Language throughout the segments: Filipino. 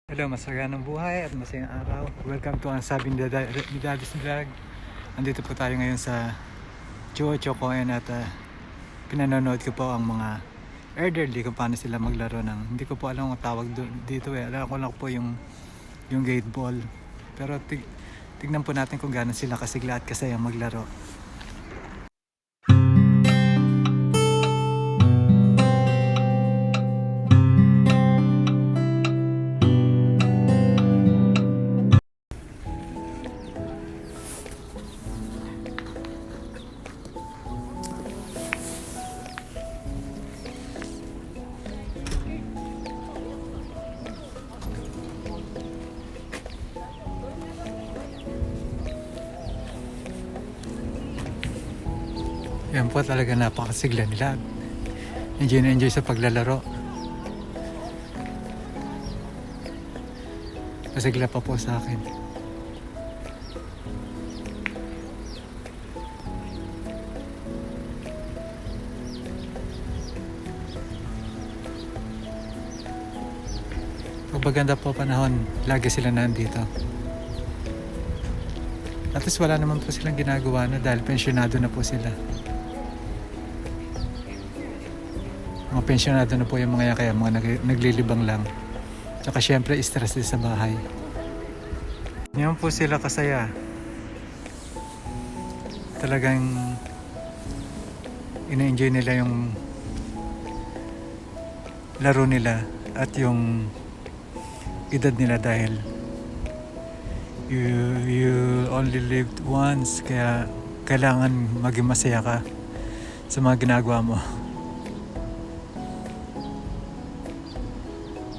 Hello, masaganang buhay at masayang araw. Welcome to ang sabi ni Daddy's Vlog. Andito po tayo ngayon sa Chuo Coin at pinanonood ko po ang mga elderly kung paano sila maglaro ng, hindi ko po alam ang tawag dito alam ko lang po yung gate ball. Pero tignan po natin kung gaano sila kasigla at kasayang maglaro. Yan po talaga napakasigla nila. Enjoy na enjoy sa paglalaro. Pasigla pa po sa akin. Pag maganda po panahon, lagi sila nandito. At least wala naman po silang ginagawa na dahil pensyonado na po sila. Mga pensyonado na po yung mga yan, kaya mga naglilibang lang. Tsaka syempre stress din sa bahay. Yan po sila kasaya. Talagang ina-enjoy nila yung laro nila at yung edad nila dahil you only lived once, kaya kailangan maging masaya ka sa mga ginagawa mo.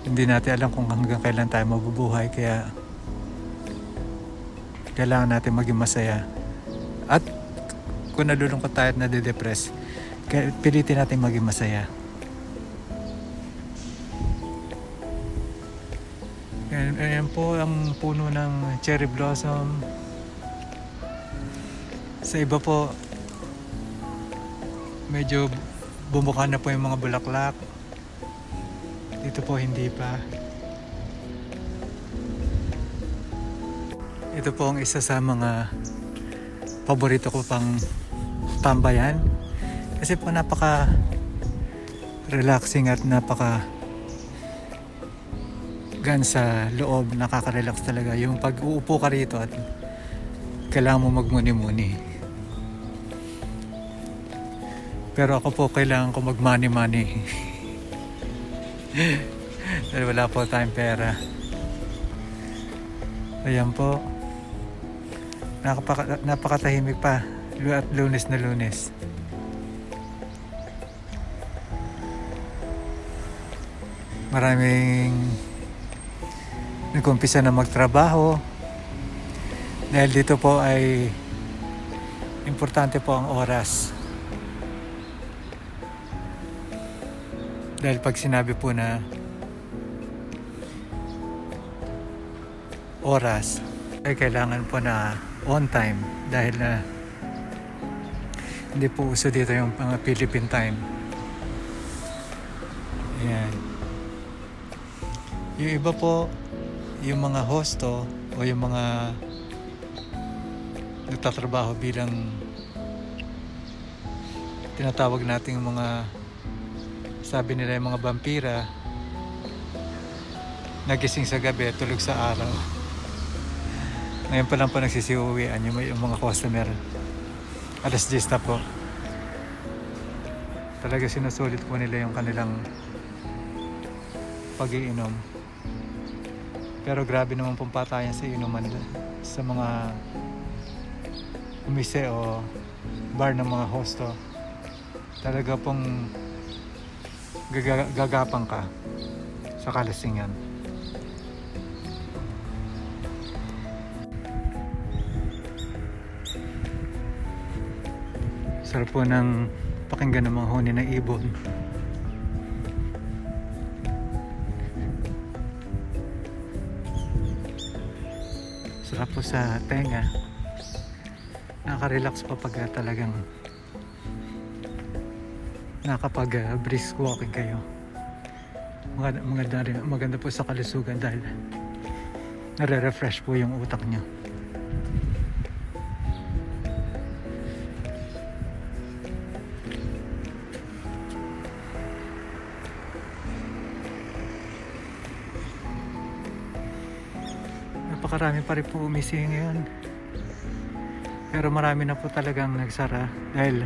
Hindi natin alam kung hanggang kailan tayo mabubuhay, kaya kailangan natin maging masaya. At kung nalulungkot tayo at nade-depress, pilitin natin maging masaya. Ayan po ang puno ng cherry blossom. Sa iba po, medyo bumuka na po yung mga bulaklak. Dito po hindi pa. Ito po ang isa sa mga paborito ko pang tambayan. Kasi po napaka relaxing at napaka gan sa loob, nakaka-relax talaga. Yung pag-uupo ka rito at kailangan mo magmuni-muni. Pero ako po kailangan ko mag-money-money. Dahil wala po tayong pera. Ayan po. Napakatahimik pa. At Lunes na Lunes. Maraming nag-umpisa na magtrabaho. Dahil dito po ay importante po ang oras. Dahil pag sinabi po na oras, ay kailangan po na on time. Dahil na hindi po uso dito yung mga Philippine time. Ayan. Yung iba po, yung mga hosto o yung mga nagtatrabaho bilang tinatawag nating mga, sabi nila yung mga vampira, nagising sa gabi, tulog sa araw. Ngayon pa lang po nagsisiuwian yung mga customer. Alas 10 na po. Talaga sinusulit po nila yung kanilang pag-iinom. Pero grabe naman pong patayan sa inuman sa mga umise o bar ng mga hosto. Talaga pong gagapang ka sa kalasingan. Sarap po ng pakinggan ng mga huni ng ibon. Sarap po sa tenga. Nakaka-relax pa pag talagang nakapag brisk walking kayo. Maganda po sa kalusugan dahil nare-refresh po yung utak nyo. Napakarami pa rin po umising ngayon, pero marami na po talagang nagsara dahil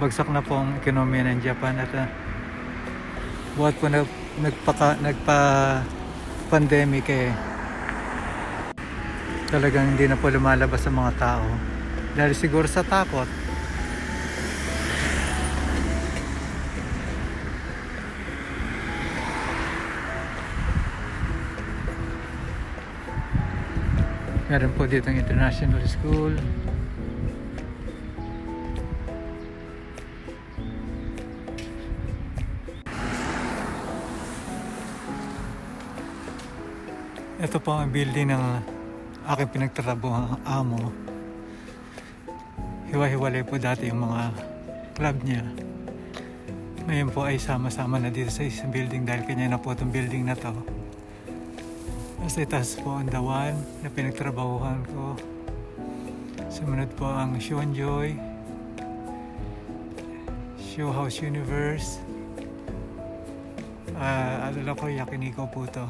bagsak na po ang ekonomiya ng Japan at buhat po nagpa-pandemic talagang hindi na po lumalabas ang mga tao dahil siguro sa takot. Meron po dito ang international school. Ito po ang building ng aking pinagtatrabuhang amo. Hiwa-hiwalay po dati yung mga club niya. Ngayon po ay sama-sama na dito sa isang building dahil kanya na po itong building na to. Tapos itaas po ang dawan na pinagtrabahuhan ko. Sumunod po ang Shonjoy, Show House Universe. Alala ko, Yakiniko po to.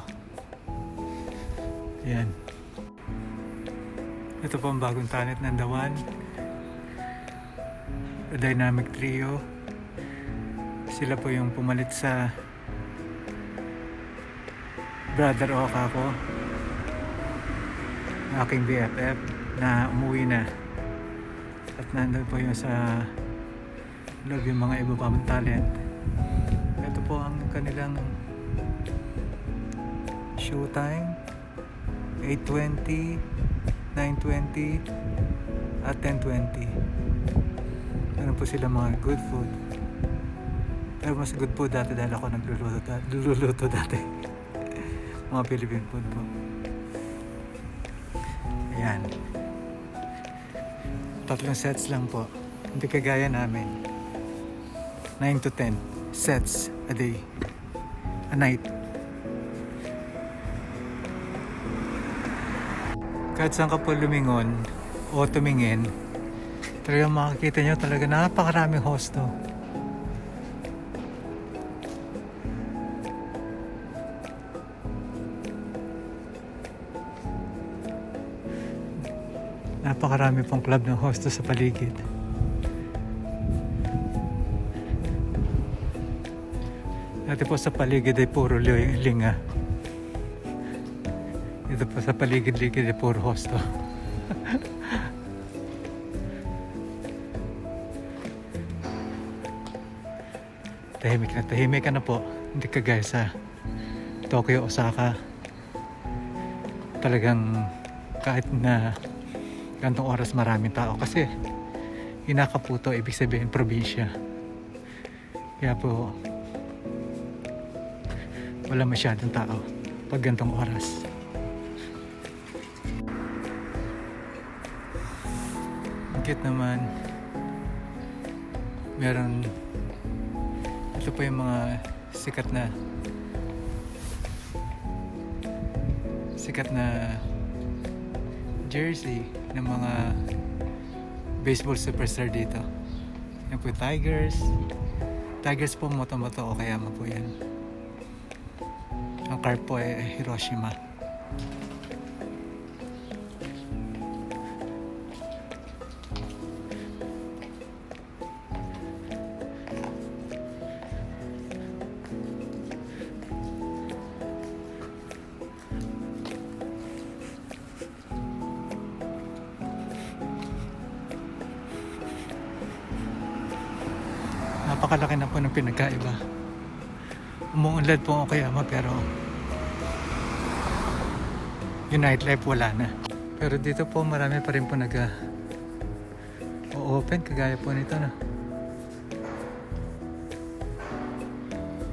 Yan. Ito po ang bagong tanit ng dawan. A Dynamic Trio. Sila po yung pumalit sa Brother Oka ko, aking BFF na umuwi na, at nandun po yung sa loob yung mga iba pang talent. Ito po ang kanilang showtime, 8:20, 9:20 at 10:20. Meron po sila mga good food, pero mas good food dati dahil ako nagluluto dati. Mga Philippine food po. Ayan. 3 sets lang po. Hindi kagaya namin. 9 to 10 sets a day. A night. Kahit saan ka po lumingon o tumingin, talagang makikita nyo talaga napakaraming hosto. Napakarami pong club ng hosto sa paligid. Dati po sa paligid ay puro linga. Dito po sa paligid-ligid ay puro hosto. Tahimik ka na po. Hindi kagaya sa Tokyo, Osaka. Talagang kahit na gantong oras maraming tao kasi Hinakaputo, ibig sabihin probinsya. Kaya po wala masyadong tao pag gantong oras. Ang naman, meron ito po yung mga sikat na jersey ng mga baseball superstar dito. Yan po Tigers po, moto-moto o kaya po yan. Ang card po ay Hiroshima. Napakalaki na po ng pinagkaiba. Umuunlad po ako kaya pero yung nightlife wala na. Pero dito po marami pa rin po o-open kagaya po nito na.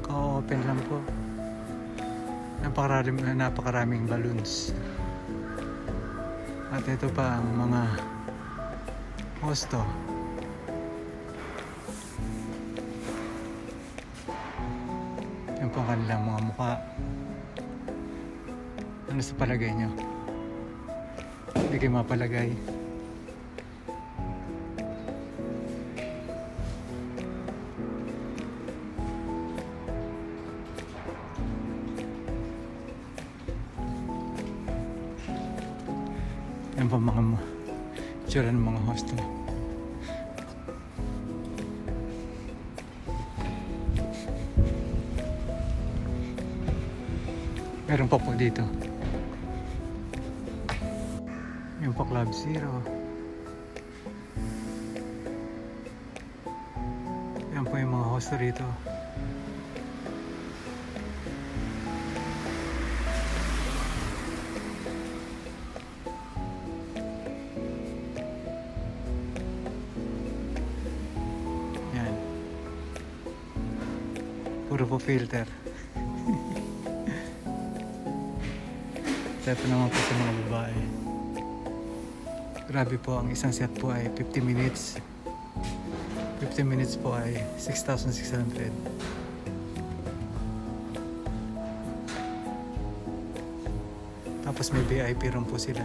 Ka-open lang po. Napakaraming balloons. At ito pa ang mga hosto. Yan po kanilang mga mukha. Ano sa palagay nyo? Hindi kayo mapalagay. Yan pa mga tsura ng mga hostel. Meron pa po dito. Yung pa Club Zero. Yan po yung mga hostel dito. Yan. Puro po filter. Ito naman po sa mga babae. Grabe po, ang isang set po ay 50 minutes. 50 minutes po ay 6,600. Tapos may VIP room po sila.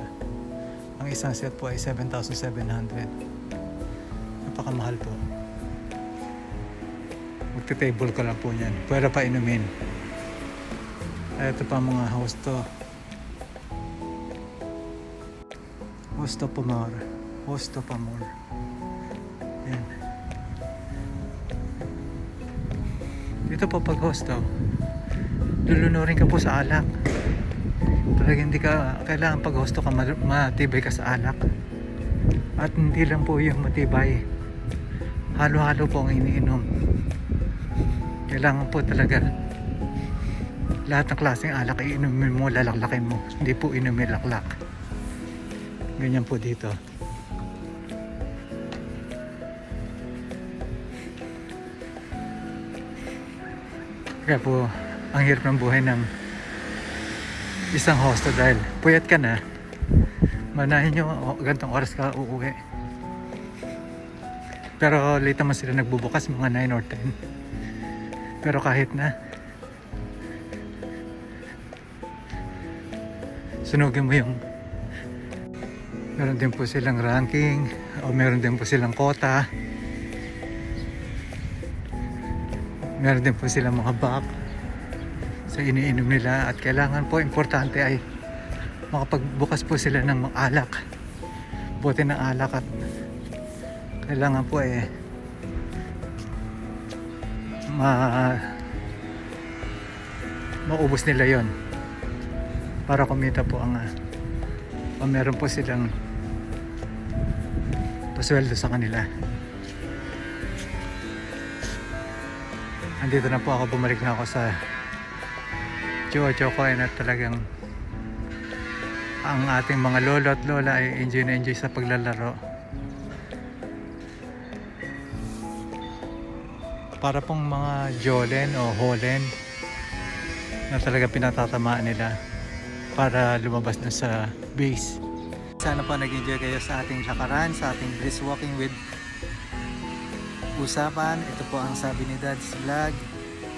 Ang isang set po ay 7,700. Napakamahal po. Magte-table ko lang po yan. Pwede pa inumin. Ito pa mga hosto. Hosto pa more. Yan. Dito po pag hosto, lulunurin ka po sa alak. Talagang hindi ka kailangan pag hosto ka matibay ka sa alak. At hindi lang po yung matibay. Halo-halo po ang iniinom. Kailangan po talaga lahat ng klaseng alak iinumin mo, lalaklakin mo. Hindi po inumin laklak. Ganyan po dito. Kaya po, ang hirap ng buhay ng isang hosto dahil puyat ka na. Manahin nyo, gantong oras ka uuwi. Pero late naman sila nagbubukas, mga 9 or 10. Pero kahit na, sunugin mo yung meron din po silang ranking o meron din po silang quota, meron din po silang mga back sa iniinom nila at kailangan po importante ay makapagbukas po sila ng mga alak, bote ng alak at kailangan po maubos nila yon para kumita po ang o meron po silang pasweldo sa kanila. Andito na po ako, bumalik na ako sa Chuo-Chuo Coin at talagang ang ating mga lolo at lola ay enjoy na enjoy sa paglalaro. Para pong mga Jolen o Holen na talaga pinatatamaan nila para lumabas na sa base. Sana po nag-enjoy kayo sa ating lakaran, sa ating brisk walking with usapan. Ito po ang sabi ni Dad's Vlog.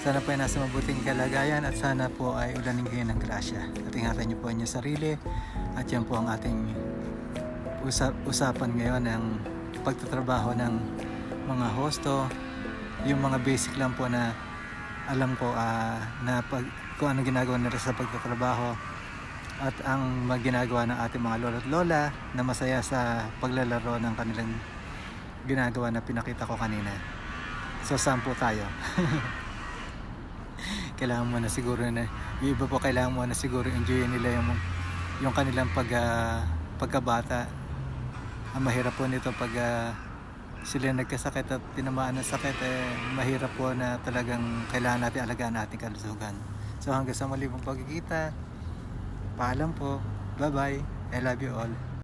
Sana po ay nasa mabuting kalagayan at sana po ay ulanin kayo ng grasya. At ingatan niyo po ang inyong sarili. At yan po ang ating usapan ngayon ng pagtatrabaho ng mga hosto. Yung mga basic lang po na alam ko kung ano ginagawa nila sa pagtatrabaho. At ang ginagawa ng ating mga lolo at lola na masaya sa paglalaro ng kanilang ginagawa na pinakita ko kanina. So saan po tayo? Kailangan mo na siguro na yung iba po kailangan mo na siguro enjoyin nila yung kanilang pagkabata. Ang mahirap po nito pag sila nagkasakit at tinamaan ng sakit, mahirap po na talagang kailangan natin alagaan ating kalusugan. So hanggang sa muli pong pagkikita, paalam po. Bye bye. I love you all.